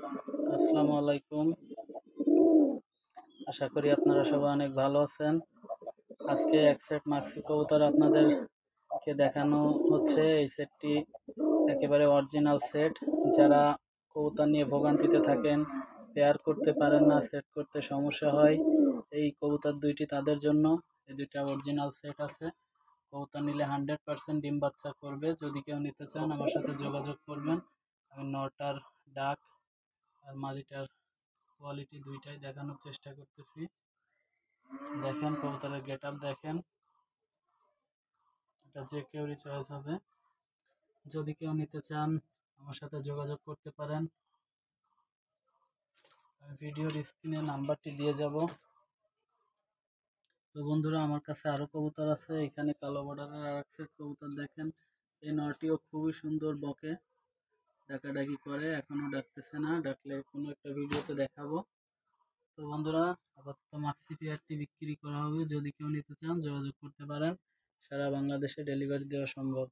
আসসালামু আলাইকুম। আশা করি আপনারা সবাই অনেক ভালো আছেন। আজকে এক সেট মাক্সি কবুতর আপনাদেরকে দেখানো হচ্ছে। এই সেটটি একেবারে অরিজিনাল সেট। যারা কবুতর নিয়ে ভোগান্তিতে থাকেন, পেয়ার করতে পারেন না, সেট করতে সমস্যা হয়, এই কবুতর দুইটি তাদের জন্য। এই দুইটা অরিজিনাল সেট আছে। কবুতর নিলে 100% ডিম বাচ্চা করবে। যদি কেউ নিতে চান আমার সাথে যোগাযোগ করবেন। আমি নটার ডাক আর মাদিটার কোয়ালিটি দুইটাই দেখানোর চেষ্টা করতেছি। দেখেন কবুতরের গেট আপ দেখেন, এটা যে কেউরই চয়েস হবে। যদি কেউ নিতে চান আমার সাথে যোগাযোগ করতে পারেন। আমি ভিডিওর স্ক্রিনে নাম্বারটি দিয়ে যাব। তো বন্ধুরা, আমার কাছে আরও কবুতর আছে। এখানে কালো বর্ডারের আর এক সেট কবুতর দেখেন। এই নটিও খুবই সুন্দর বকে, ডাকাডাকি করে, এখনো ডাকতেছে না, ডাকলে কোনো একটা ভিডিওতে দেখাবো। তো বন্ধুরা, আপাতত মাক্সি পেয়ারটি বিক্রি করা হবে। যদি কেউ নিতে চান যোগাযোগ করতে পারেন। সারা বাংলাদেশে ডেলিভারি দেওয়া সম্ভব।